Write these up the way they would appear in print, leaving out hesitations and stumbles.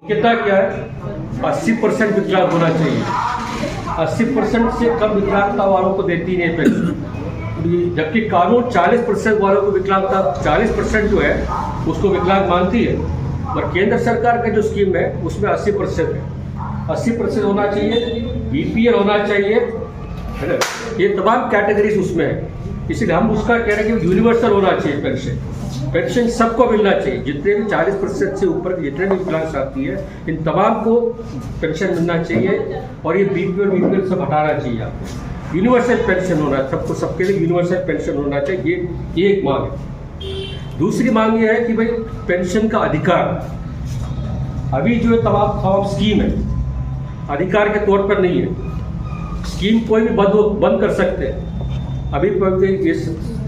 कितना क्या है 80% विकलांग होना चाहिए। 80% से कम विकलांगता वालों को देती नहीं पेंशन, जबकि कानून 40% वालों को विकलांगता 40% जो है उसको विकलांग मानती है। और केंद्र सरकार का जो स्कीम है उसमें 80% है। 80% होना चाहिए, बीपीएल होना चाहिए, है ना, ये तमाम कैटेगरीज उसमें है। इसलिए हम उसका कह रहे हैं कि यूनिवर्सल होना चाहिए पेंशन। पेंशन सबको मिलना चाहिए, जितने भी 40% से ऊपर जितने भी विकलांग साथी है इन तमाम को पेंशन मिलना चाहिए। और ये बीपीएल सब हटाना चाहिए। आपको यूनिवर्सल पेंशन होना, सबको सबके लिए यूनिवर्सल पेंशन होना चाहिए। ये एक मांग है। दूसरी मांग ये है कि भाई पेंशन का अधिकार, अभी जो है तमाम स्कीम है अधिकार के तौर पर नहीं है। स्कीम कोई भी बंद कर सकते हैं। अभी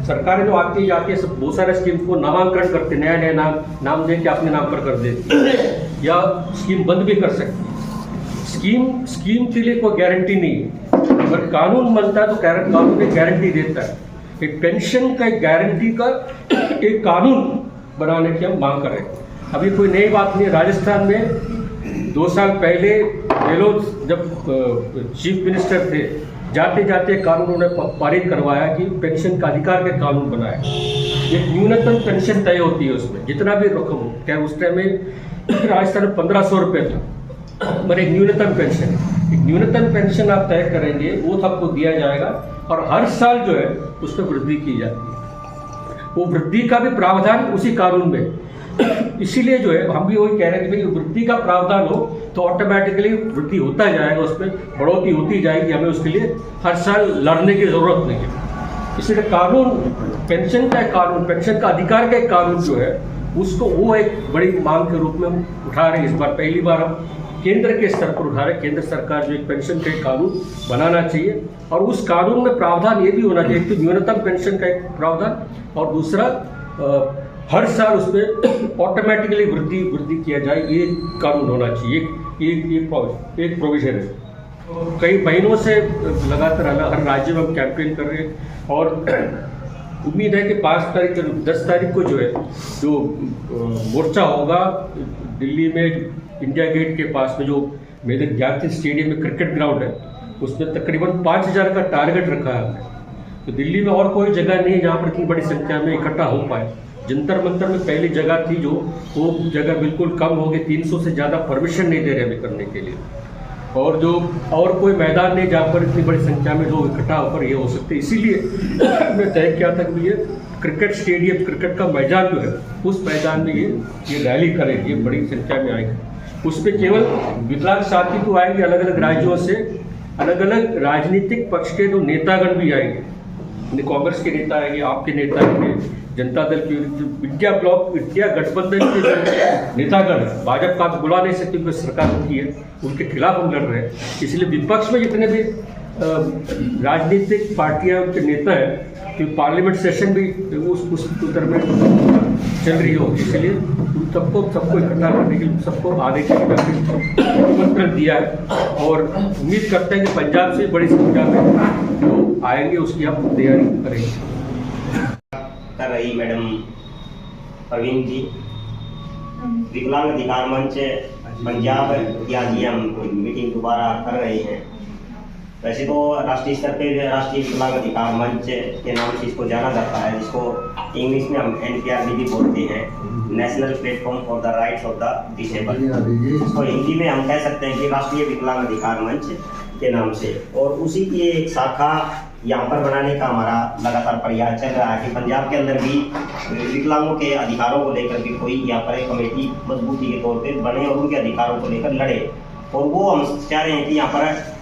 सरकारें जो आती जाती है सब बहुत सारे स्कीम को नामांकन करते, नया नाम दे के अपने नाम पर कर देती या स्कीम बंद भी कर सकती है। स्कीम के लिए कोई गारंटी नहीं है। अगर कानून बनता है तो कानून एक गारंटी देता है। एक पेंशन का एक गारंटी का एक कानून बनाने की हम मांग कर रहे हैं। अभी कोई नई बात नहीं है। राजस्थान में 2 साल पहले गहलोत जब चीफ मिनिस्टर थे, जाते जाते कानून उन्होंने पारित करवाया कि पेंशन का अधिकार के कानून बनाया। एक न्यूनतम पेंशन तय होती है उसमें, जितना भी रकम हो। क्या उस टाइम में राजस्थान में 1500 रुपये था, पर एक न्यूनतम पेंशन है। एक न्यूनतम पेंशन आप तय करेंगे, वो सबको दिया जाएगा और हर साल जो है उसमें वृद्धि की जाती है। वो वृद्धि का भी प्रावधान उसी कानून में। इसीलिए जो है हम भी वही कह रहे हैं कि भाई वृद्धि का प्रावधान हो तो ऑटोमेटिकली वृद्धि होता जाएगा, उसमें बढ़ोतरी होती जाएगी। हमें उसके लिए हर साल लड़ने की जरूरत नहीं है। इसलिए कानून, पेंशन का कानून, पेंशन का अधिकार का एक कानून जो है उसको, वो एक बड़ी मांग के रूप में हम उठा रहे हैं। इस बार पहली बार हम केंद्र के स्तर पर उठा रहे हैं। केंद्र सरकार जो एक पेंशन का एक कानून बनाना चाहिए और उस कानून में प्रावधान ये भी होना चाहिए, एक तो न्यूनतम पेंशन का एक प्रावधान और दूसरा हर साल उसमें ऑटोमेटिकली वृद्धि किया जाए, ये कानून होना चाहिए। एक प्रोविजन है। कई महीनों से लगातार हर राज्य में हम कैंपेन कर रहे हैं और उम्मीद है कि 5 तारीख 10 तारीख को जो है जो मोर्चा होगा दिल्ली में इंडिया गेट के पास में, जो मेजर ध्यानचंद स्टेडियम में क्रिकेट ग्राउंड है, उसमें तकरीबन 5000 का टारगेट रखा है हमने। तो दिल्ली में और कोई जगह नहीं है जहाँ पर इतनी बड़ी संख्या में इकट्ठा हो पाए। जंतर मंतर में पहली जगह थी जो, वो जगह बिल्कुल कम हो गई। 300 से ज़्यादा परमिशन नहीं दे रहे हमें करने के लिए। और जो और कोई मैदान नहीं जहाँ पर इतनी बड़ी संख्या में लोग इकट्ठा होकर ये हो सकते। इसीलिए हमने तय किया था कि ये क्रिकेट स्टेडियम, क्रिकेट का मैदान जो है उस मैदान में ये रैली करेंगे, ये बड़ी संख्या में आएगी। उसमें केवल विकलांग साथी तो आएंगे, अलग अलग राज्यों से अलग अलग राजनीतिक पक्ष के जो नेतागण भी आएंगे। कांग्रेस के नेता आएंगे, आपके नेता आएंगे, जनता दल की, इंडिया गठबंधन के जो नेतागण, भाजपा आप बुला नहीं सकते क्योंकि सरकार उनकी है, उनके खिलाफ हम लड़ रहे हैं। इसलिए विपक्ष में जितने भी राजनीतिक पार्टियां, उनके नेता हैं, कि पार्लियामेंट सेशन भी उस उत्तर में चल रही होगी। इसलिए उन सबको इकट्ठा करने के लिए सबको आने के लिए निमंत्रण दिया है और उम्मीद करते हैं कि पंजाब से बड़ी संख्या में लोग आएंगे, उसकी हम तैयारी करेंगे। कर रही मैडम प्रवीण जी, विकलांग अधिकार मंच पंजाब की आज हम मीटिंग दोबारा कर रहे हैं। वैसे तो राष्ट्रीय स्तर पे राष्ट्रीय विकलांग अधिकार मंच के नाम से इसको जाना जाता है, जिसको इंग्लिश में हम NPRD भी बोलते हैं, national platform for the rights of the disable. इसको हिंदी में हम कह सकते हैं कि राष्ट्रीय विकलांग अधिकार मंच के नाम से। और उसी की एक शाखा यहाँ पर बनाने का हमारा लगातार प्रयास चल रहा है कि पंजाब के अंदर भी विकलांगों के अधिकारों को लेकर भी कोई यहाँ पर एक कमेटी मजबूती के तौर पे बने और उनके अधिकारों को लेकर लड़े। और वो हम चाह रहे हैं कि यहाँ पर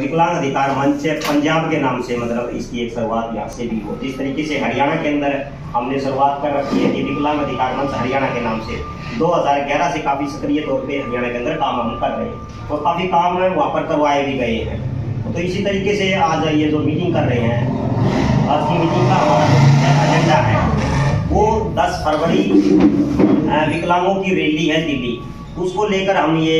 विकलांग अधिकार मंच पंजाब के नाम से, मतलब इसकी एक शुरुआत यहाँ से भी हो। जिस तरीके से हरियाणा के अंदर हमने शुरुआत कर रखी है कि विकलांग अधिकार मंच हरियाणा के नाम से 2011 से काफ़ी सक्रिय तौर पे हरियाणा के अंदर काम हम कर रहे हैं और काफ़ी काम वहाँ पर करवाए भी गए हैं। तो इसी तरीके से आज ये जो मीटिंग कर रहे हैं, आज की मीटिंग का हमारा जो एजेंडा है वो 10 फरवरी विकलांगों की रैली है दिल्ली, उसको लेकर हम ये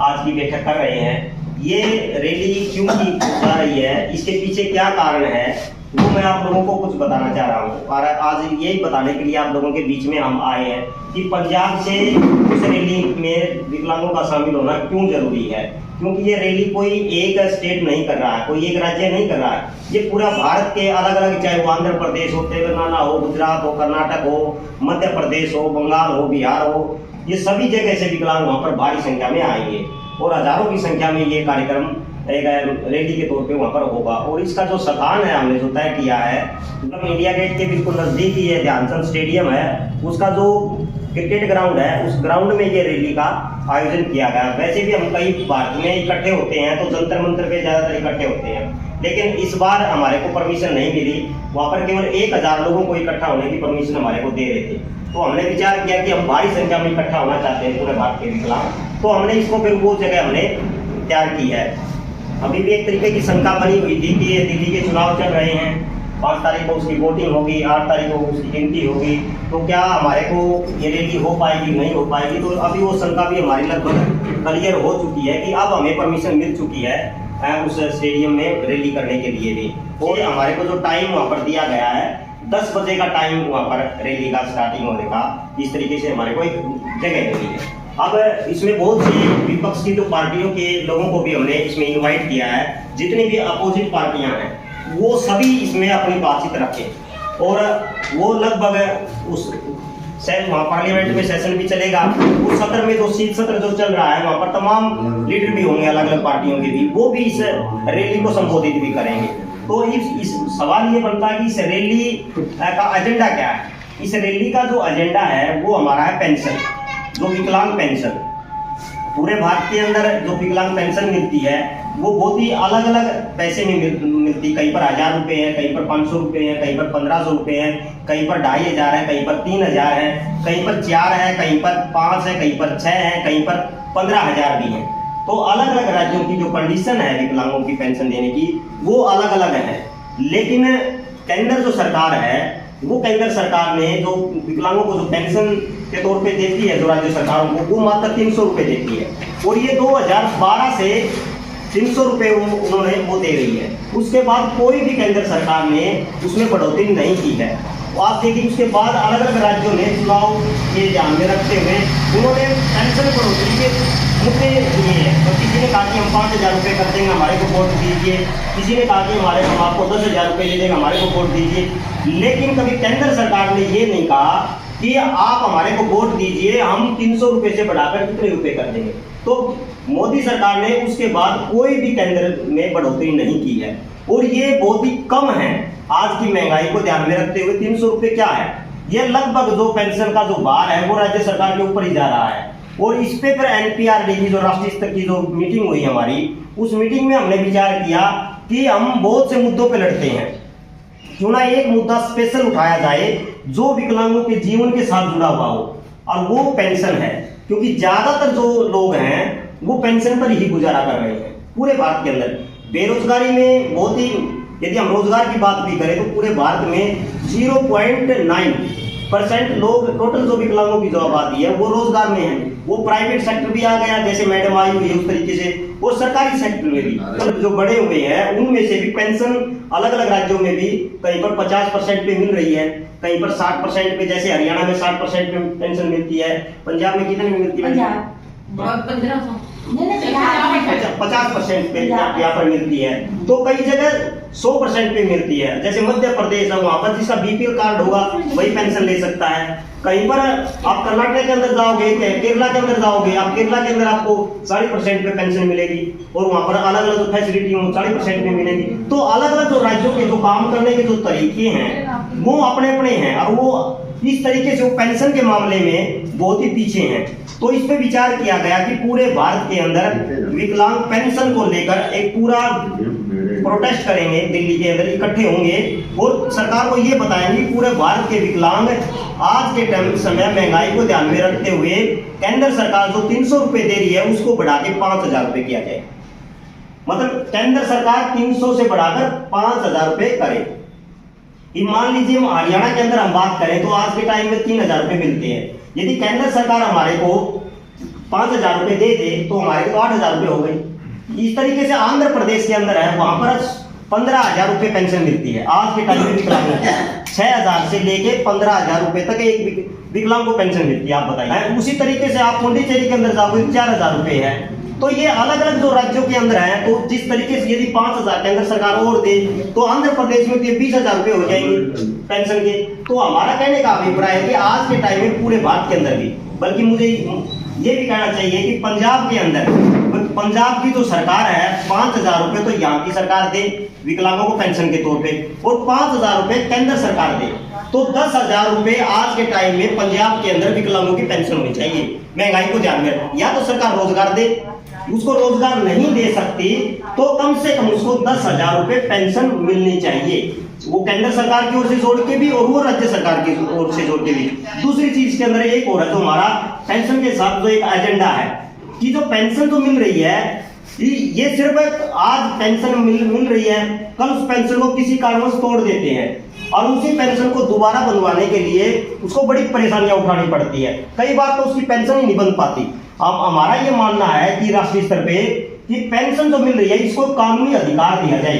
आज की बैठक कर रहे हैं। ये रैली क्यों की जा रही है, इसके पीछे क्या कारण है, वो मैं आप लोगों को कुछ बताना चाह रहा हूँ। और आज यही बताने के लिए आप लोगों के बीच में हम आए हैं कि पंजाब से उस रैली में विकलांगों का शामिल होना क्यों जरूरी है। क्योंकि ये रैली कोई एक स्टेट नहीं कर रहा है, कोई एक राज्य नहीं कर रहा है, ये पूरा भारत के अलग अलग, चाहे वो आंध्र प्रदेश हो, तेलंगाना हो, गुजरात हो, कर्नाटक हो, मध्य प्रदेश हो, बंगाल हो, बिहार हो, ये सभी जगह से विकलांग वहाँ पर भारी संख्या में आएंगे और हजारों की संख्या में ये कार्यक्रम एक रैली के तौर पे वहाँ पर होगा। और इसका जो स्थान है हमने जो तय किया है, मतलब इंडिया गेट के बिल्कुल नज़दीक ही है, ध्यानचंद स्टेडियम है, उसका जो क्रिकेट ग्राउंड है उस ग्राउंड में ये रैली का आयोजन किया गया। वैसे भी हम कई भारत में इकट्ठे होते हैं तो जंतर मंतर पे ज़्यादातर इकट्ठे होते हैं, लेकिन इस बार हमारे को परमिशन नहीं मिली, वहाँ पर केवल 1000 लोगों को इकट्ठा होने की परमिशन हमारे को दे रहे थे। तो हमने विचार किया कि हम भारी संख्या में इकट्ठा होना चाहते हैं पूरे भारत के विकलांग, तो हमने इसको फिर वो जगह हमने तैयार की है। अभी भी एक तरीके की शंका बनी हुई थी कि ये दिल्ली के चुनाव चल रहे हैं, 5 तारीख को उसकी वोटिंग होगी, 8 तारीख को उसकी गिनती होगी, तो क्या हमारे को ये रैली हो पाएगी नहीं हो पाएगी। तो अभी वो शंका भी हमारी लगभग क्लियर हो चुकी है कि अब हमें परमिशन मिल चुकी है उस स्टेडियम में रैली करने के लिए भी। और हमारे को जो टाइम वहाँ पर दिया गया है 10 बजे का टाइम वहाँ पर रैली का स्टार्टिंग होने का, इस तरीके से हमारे को एक जगह मिली है। अब इसमें बहुत सी विपक्ष की जो पार्टियों के लोगों को भी हमने इसमें इनवाइट किया है, जितनी भी अपोजिट पार्टियां हैं वो सभी इसमें अपनी बातचीत रखें। और वो लगभग उस वहाँ पार्लियामेंट में सेशन भी चलेगा, उस सत्र में जो शीत सत्र जो चल रहा है वहाँ पर तमाम लीडर भी होंगे अलग अलग पार्टियों के भी, वो भी इस रैली को संबोधित भी करेंगे। तो इस सवाल ये बनता है कि इस रैली का एजेंडा क्या है। इस रैली का जो एजेंडा है वो हमारा है पेंशन, जो विकलांग पेंशन। पूरे भारत के अंदर जो विकलांग पेंशन मिलती है वो बहुत ही अलग अलग पैसे में मिलती, कहीं पर 1000 रुपये है, कहीं पर 500 रुपये है, कहीं पर 1500 रुपये है, कहीं पर 2500 है, कहीं पर 3000 है, कहीं पर 4 है, कहीं पर 5 है, कहीं पर 6 है, कहीं पर 15000 भी है। तो अलग अलग राज्यों की जो कंडीशन है विकलांगों की पेंशन देने की वो अलग अलग है। लेकिन केंद्र जो सरकार है वो केंद्र सरकार ने जो विकलांगों को जो पेंशन के तौर पे देती है जो राज्य सरकारों को, वो मात्र 300 रुपये देती है। और ये 2012 से 300 रुपये उन्होंने वो दे रही है। उसके बाद कोई भी केंद्र सरकार ने उसमें बढ़ोतरी नहीं की है। तो आप देखिए उसके बाद अलग अलग राज्यों ने चुनाव के ध्यान में रखते हुए उन्होंने पेंशन बढ़ोतरी के मुद्दे लिए हैं। तो किसी ने कहा कि हम 5000 रुपये कर देंगे, हमारे को वोट दीजिए। किसी ने कहा कि हम आपको 10,000 रुपये दे देंगे, हमारे को वोट दीजिए। लेकिन कभी केंद्र सरकार ने ये नहीं कहा कि आप हमारे को वोट दीजिए, हम 300 रुपये से बढ़ाकर कितने रुपये कर देंगे। तो मोदी सरकार ने उसके बाद कोई भी केंद्र में बढ़ोतरी नहीं की है और ये बहुत ही कम है। आज की महंगाई को ध्यान में रखते हुए 300 रुपये क्या है, ये लगभग जो पेंशन का जो भार है वो राज्य सरकार के ऊपर ही जा रहा है। और इस पे फिर NPRD की जो राष्ट्रीय स्तर की जो मीटिंग हुई हमारी, उस मीटिंग में हमने विचार किया कि हम बहुत से मुद्दों पे लड़ते हैं, क्यों ना एक मुद्दा स्पेशल उठाया जाए जो विकलांगों के जीवन के साथ जुड़ा हुआ हो, और वो पेंशन है। क्योंकि ज्यादातर जो लोग हैं वो पेंशन पर ही गुजारा कर रहे हैं पूरे भारत के अंदर। बेरोजगारी में बहुत ही, यदि हम रोजगार की बात भी करें तो पूरे भारत में 0.9% लोग, टोटल जो विकलांगों की जो आबादी है वो रोजगार में है। वो प्राइवेट सेक्टर भी आ गया, जैसे मैडम आई हुई है उस तरीके से, और सरकारी सेक्टर में भी जो बड़े हुए हैं उनमें से भी पेंशन अलग अलग राज्यों में भी कहीं पर 50% पे मिल रही है, कहीं पर 60% पे, जैसे हरियाणा में 60% पे पेंशन मिलती है। पंजाब में कितने में मिलती है? 50% पे यहाँ पर मिलती है। तो कई जगह 100% पे मिलती है, जैसे मध्य प्रदेश है, वहां पर जिसका BPL कार्ड होगा वही पेंशन ले सकता है। कहीं पर आप कर्नाटक के अंदर जाओगे, केरला के अंदर जाओगे, आप केरला के अंदर आपको 40% पे पेंशन मिलेगी और वहां पर अलग अलग जो फैसिलिटी हो 40% पे मिलेगी। तो अलग अलग जो राज्यों के जो काम करने के जो तरीके हैं वो अपने अपने हैं, और वो इस तरीके से वो पेंशन के मामले में बहुत ही पीछे हैं। तो इस पे विचार किया गया कि पूरे भारत के अंदर विकलांग पेंशन को लेकर एक पूरा प्रोटेस्ट करेंगे, दिल्ली के अंदर इकट्ठे होंगे और सरकार को ये बताएंगे पूरे भारत के विकलांग आज के टाइम समय महंगाई को ध्यान में रखते हुए केंद्र सरकार जो 300 रुपये दे रही है उसको बढ़ा के 5000 रुपये किया जाए। मतलब केंद्र सरकार 300 से बढ़ाकर 5000 रुपये करे। मान लीजिए हरियाणा के अंदर हम बात करें तो आज के टाइम में 3000 रुपये मिलते हैं। यदि केंद्र सरकार हमारे को 5000 रुपये दे दे तो हमारे को 8000 रुपये हो गई। इस तरीके से आंध्र प्रदेश के अंदर है, वहां पर 15,000 रुपये पेंशन मिलती है आज के टाइम में विकलांगों को। 6,000 से लेके 15,000 रुपये तक एक विकलांग को पेंशन मिलती है। आप बताइए, उसी तरीके से आप पौंडीचेरी के अंदर जाओगे 4,000 रुपये है। तो ये अलग अलग जो राज्यों के अंदर है, तो जिस तरीके से यदि 5,000 केंद्र सरकार और दे तो आंध्र प्रदेश में तो 20,000 रुपये हो जाएंगे पेंशन के। तो हमारा कहने का अभिप्राय है कि आज के टाइम में पूरे भारत के अंदर भी, बल्कि मुझे ये भी कहना चाहिए कि पंजाब के अंदर, पंजाब की जो सरकार है 5,000 रुपये तो यहाँ की सरकार दे विकलांगों को पेंशन के तौर पे, और 5,000 रुपये केंद्र सरकार दे, तो 10,000 रुपये आज के टाइम में पंजाब के अंदर विकलांगों की पेंशन होनी चाहिए। महंगाई को ध्यान में, या तो सरकार रोजगार दे, उसको रोजगार नहीं दे सकती तो कम से कम उसको 10,000 रुपये पेंशन मिलनी चाहिए, वो केंद्र सरकार की ओर से जोड़ के भी और वो राज्य सरकार की ओर से जोड़ के भी। दूसरी चीज के अंदर एक और है, तो हमारा पेंशन के साथ जो एक एजेंडा है कि जो पेंशन तो मिल रही है, ये सिर्फ आज पेंशन मिल रही है, कल उस पेंशन को किसी कारणवश तोड़ देते हैं और उसी पेंशन को दोबारा बनवाने के लिए उसको बड़ी परेशानियां उठानी पड़ती है। कई बार तो उसकी पेंशन ही नहीं बन पाती। अब हमारा ये मानना है कि राष्ट्रीय स्तर पे कि पेंशन जो मिल रही है इसको कानूनी अधिकार दिया जाए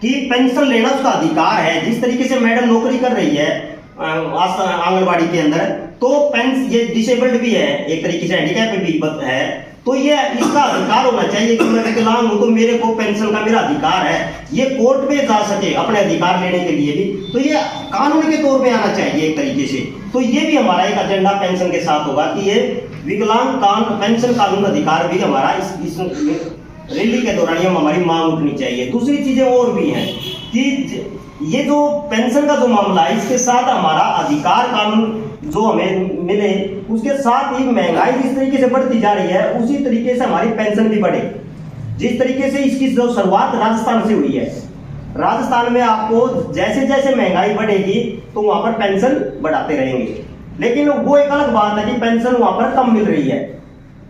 कि पेंशन लेना उसका अधिकार है। जिस तरीके से मैडम नौकरी कर रही है आंगनबाड़ी के अंदर, तो पेंशन ये डिसेबल्ड भी है, एक तरीके से हैंडीकैप भी है, तो ये इसका अधिकार होना चाहिए कि मैं विकलांग हूं तो मेरे को पेंशन का मेरा अधिकार है। ये कोर्ट में जा सके अपने अधिकार लेने के लिए भी, तो ये कानून के तौर पे आना चाहिए एक तरीके से। तो ये भी हमारा एक एजेंडा पेंशन के साथ होगा कि ये विकलांग पेंशन कानून अधिकार भी हमारा इस रैली के दौरान हमारी मांग उठनी चाहिए। दूसरी चीजें और भी हैं कि ये जो पेंशन का जो मामला है, इसके साथ हमारा अधिकार कानून जो हमें मिले, उसके साथ ही महंगाई जिस तरीके से बढ़ती जा रही है उसी तरीके से हमारी पेंशन भी बढ़े। जिस तरीके से इसकी जो शुरुआत राजस्थान से हुई है, राजस्थान में आपको जैसे जैसे महंगाई बढ़ेगी तो वहां पर पेंशन बढ़ाते रहेंगे, लेकिन वो एक अलग बात है कि पेंशन वहां पर कम मिल रही है।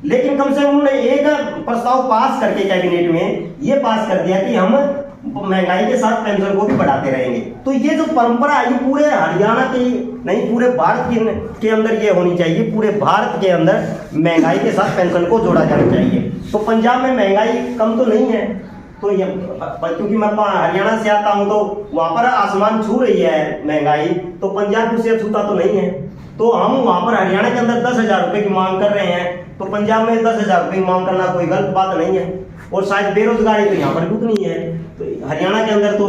लेकिन कम से कम उन्होंने एक प्रस्ताव पास करके कैबिनेट में ये पास कर दिया कि हम महंगाई के साथ पेंशन को भी बढ़ाते रहेंगे। तो ये जो परंपरा है ये पूरे हरियाणा की नहीं, पूरे भारत के अंदर ये होनी चाहिए। पूरे भारत के अंदर महंगाई के साथ पेंशन को जोड़ा जाना चाहिए। तो पंजाब में महंगाई कम तो नहीं है, तो ये क्योंकि मैं हरियाणा से आता हूं तो वहां पर आसमान छू रही है महंगाई, तो पंजाब से छूता तो नहीं है। तो हम वहां पर हरियाणा के अंदर 10,000 रुपये की मांग कर रहे हैं, तो पंजाब में 10,000 रुपये की मांग करना कोई गलत बात नहीं है। और शायद बेरोजगारी तो यहाँ पर भी उतनी है, तो हरियाणा के अंदर तो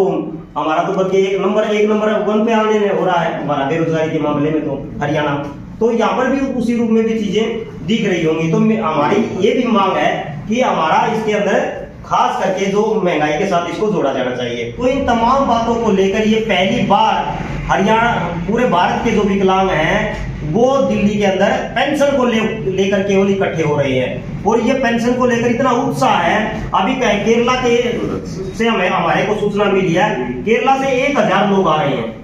हमारा तो बल्कि एक नंबर 1 पे आने हो रहा है हमारा बेरोजगारी के मामले में, तो हरियाणा। तो यहाँ पर भी उसी रूप में भी चीजें दिख रही होंगी। तो हमारी ये भी मांग है कि हमारा इसके अंदर खास करके जो महंगाई के साथ इसको जोड़ा जाना चाहिए। तो इन तमाम बातों को लेकर ये पहली बार हरियाणा, पूरे भारत के जो विकलांग हैं वो दिल्ली के अंदर पेंशन को लेकर केवल इकट्ठे हो रहे हैं। और ये पेंशन को लेकर इतना उत्साह है, अभी केरला के से हमारे को सूचना मिली है, केरला से 1,000 लोग आ रहे हैं,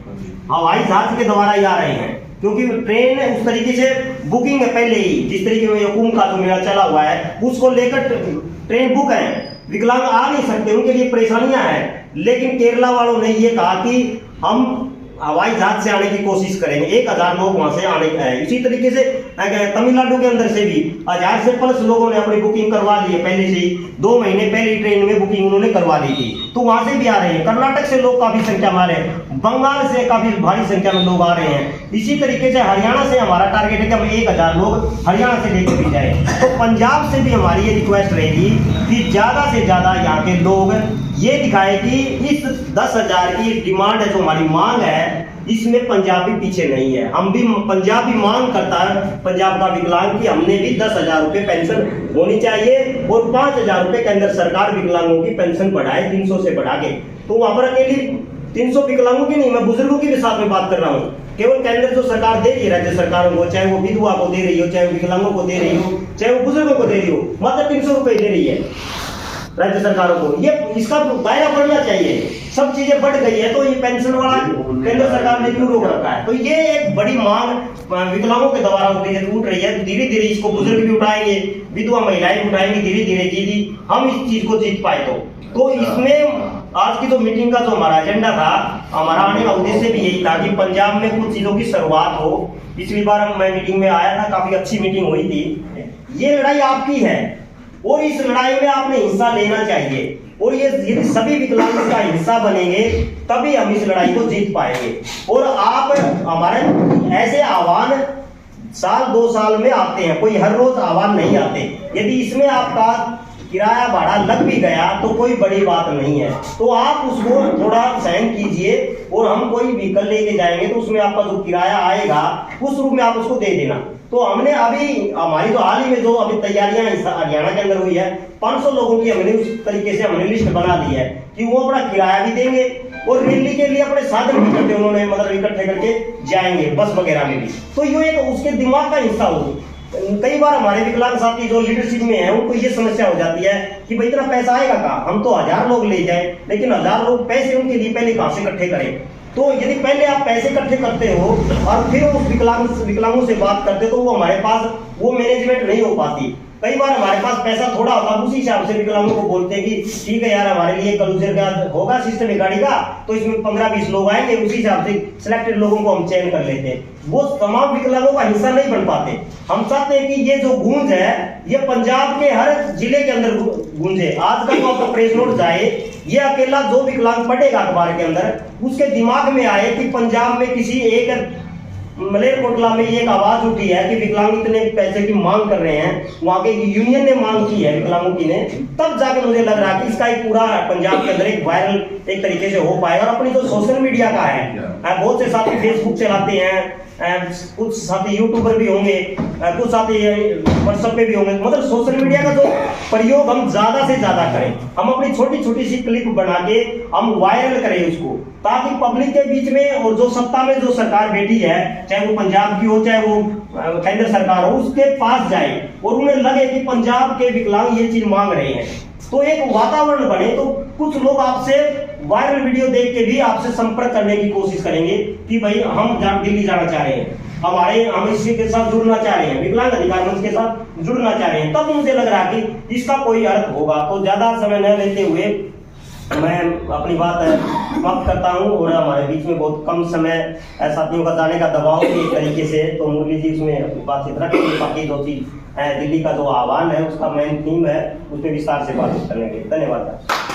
हवाई जहाज के द्वारा ही आ रहे हैं, क्योंकि ट्रेन उस तरीके से बुकिंग है पहले ही। जिस तरीके में कुंभ का जो मेला चला हुआ है उसको लेकर ट्रेन बुक है, विकलांग आ नहीं सकते, उनके लिए परेशानियां हैं। लेकिन केरला वालों ने ये कहा कि हम हवाई जहाज से आने की कोशिश करेंगे, 1,000 लोग वहां से आने हैं। इसी तरीके से तमिलनाडु के अंदर से भी 1,000 से प्लस लोगों ने अपनी बुकिंग करवा ली है पहले से ही, 2 महीने पहले ट्रेन में बुकिंग उन्होंने करवा ली थी, तो वहां से भी आ रहे हैं। कर्नाटक से लोग काफी संख्या में आ रहे हैं, बंगाल से काफी भारी संख्या में लोग आ रहे हैं। इसी तरीके से हरियाणा से हमारा टारगेट है कि हम 1,000 लोग हरियाणा से लेकर भी जाए। तो पंजाब से भी हमारी ये रिक्वेस्ट रहेगी कि ज्यादा से ज्यादा यहाँ के लोग ये दिखाए कि इस 10,000 की डिमांड है, जो हमारी मांग है, इसमें पंजाब भी पीछे नहीं है। हम भी, पंजाब भी मांग करता है, पंजाब का विकलांग, कि हमने भी 10,000 रुपये पेंशन होनी चाहिए और 5,000 रुपये केंद्र सरकार विकलांगों की पेंशन बढ़ाए 300 से बढ़ा के। तो वहां पर अकेली 300 विकलांगों की नहीं, मैं बुजुर्गों की भी साथ में बात कर रहा हूँ। केवल केंद्र जो सरकार दे रही है राज्य सरकारों को, चाहे वो विधवा को दे रही हो, चाहे वो विकलांगों को दे रही हो, चाहे वो बुजुर्गों को दे रही हो, मात्र 300 रुपये दे रही है राज्य सरकारों को। ये इसका दायरा बढ़ना चाहिए। सब चीजें बढ़ गई है, तो ये पेंशन वाला केंद्र सरकार ने क्यों रोक रखा है? तो ये एक बड़ी मांग विकलांगों के द्वारा उठ रही है। धीरे धीरे इसको बुजुर्ग भी उठाएंगे, विधवा महिलाएं भी उठाएंगी, धीरे धीरे जी हम इस चीज को जीत पाए। तो इसमें आज की जो मीटिंग का जो हमारा एजेंडा था, हमारा आने का उद्देश्य भी यही था कि पंजाब में कुछ चीजों की शुरुआत हो। पिछली बार मैं मीटिंग में आया था, काफी अच्छी मीटिंग हुई थी। ये लड़ाई आपकी है और इस लड़ाई में आपने हिस्सा लेना चाहिए। और ये यदि सभी विकलांग इसका हिस्सा बनेंगे तभी हम इस लड़ाई को जीत पाएंगे। और आप हमारे ऐसे आह्वान साल 2 साल में आते हैं, कोई हर रोज आह्वान नहीं आते। यदि इसमें आपका किराया भाड़ा लग भी गया तो कोई बड़ी बात नहीं है, तो आप उसको थोड़ा सहन कीजिए और हम कोई व्हीकल लेके जाएंगे तो उसमें आपका जो किराया आएगा उस रूप में आप उसको दे देना। तो हमने अभी हमारी तो हाल ही में जो अभी तैयारियां हरियाणा के अंदर हुई है, 500 लोगों की हमने उस तरीके से हमने लिस्ट बना दी है कि वो अपना किराया भी देंगे और रैली के लिए अपने साधन भी करते उन्होंने मतलब इकट्ठे करके जाएंगे बस वगैरह में भी। तो ये एक उसके दिमाग का हिस्सा होगी। कई बार हमारे विकलांग साथी जो लीडरशिप में है उनको ये समस्या हो जाती है कि भाई इतना पैसा आएगा कहाँ, हम तो 1000 लोग ले जाए, लेकिन 1000 लोग पैसे उनके लिए पहले कहाँ से इकट्ठे करें। तो यदि पहले आप पैसे इकट्ठे करते हो और फिर उस विकलांगों से बात करते हो तो वो हमारे पास वो मैनेजमेंट नहीं हो पाती। कई बार हमारे पास पैसा थोड़ा होता है, उसी हिसाब से विकलांगों को बोलते हैं कि ठीक है यार हमारे लिए कल का होगा सिस्टम गाड़ी का, तो इसमें 15-20 लोग आएंगे, उसी हिसाब से सिलेक्टेड लोगों को हम चयन कर लेते हैं। वो तमाम विकलांगों का हिस्सा नहीं बन पाते। हम चाहते हैं कि ये जो गूंज है ये पंजाब के हर जिले के अंदर गूंजे। आज का जो आपका प्रेस नोट जाए, ये अकेला जो विकलांग पढ़ेगा अखबार के अंदर उसके दिमाग में आए कि पंजाब में किसी एक मलेरकोटला में ये एक आवाज उठी है कि विकलांग इतने पैसे की मांग कर रहे हैं, वहां के यूनियन ने मांग की है विकलांगों की ने, तब जाके मुझे लग रहा है कि इसका एक पूरा पंजाब के अंदर एक वायरल एक तरीके से हो पाएगा। और अपनी जो सोशल मीडिया का है, बहुत से साथी फेसबुक चलाते हैं, कुछ साथी यूट्यूबर भी होंगे, कुछ साथी व्हाट्सएप पे भी होंगे, मतलब सोशल मीडिया का जो प्रयोग हम ज्यादा से ज्यादा करें। हम अपनी छोटी छोटी सी क्लिप बना के हम वायरल करें उसको, ताकि पब्लिक के बीच में और जो सत्ता में जो सरकार बैठी है, चाहे वो पंजाब की हो चाहे वो केंद्र सरकार हो, उसके पास जाए और उन्हें लगे कि पंजाब के विकलांग ये चीज मांग रहे हैं, तो एक वातावरण बने। तो कुछ लोग आपसे वायरल वीडियो देख के भी आपसे संपर्क करने की कोशिश करेंगे कि भाई हम दिल्ली जाना चाह रहे हैं, हम इसी के साथ जुड़ना चाह रहे हैं, विकलांग अधिकार मंच के साथ जुड़ना चाह रहे हैं। तब मुझे लग रहा है कि इसका कोई अर्थ होगा। तो ज्यादा समय न लेते हुए मैं अपनी बात समाप्त करता हूं। और हमारे बीच में बहुत कम समय साथियों का जाने का दबाव है एक तरीके से, तो मुरली जी उसमें अपनी बातचीत रखेंगे। बाकी जो चीज दिल्ली का जो आह्वान है उसका मेन थीम है, उस पर विस्तार से बातचीत करने के लिए धन्यवाद।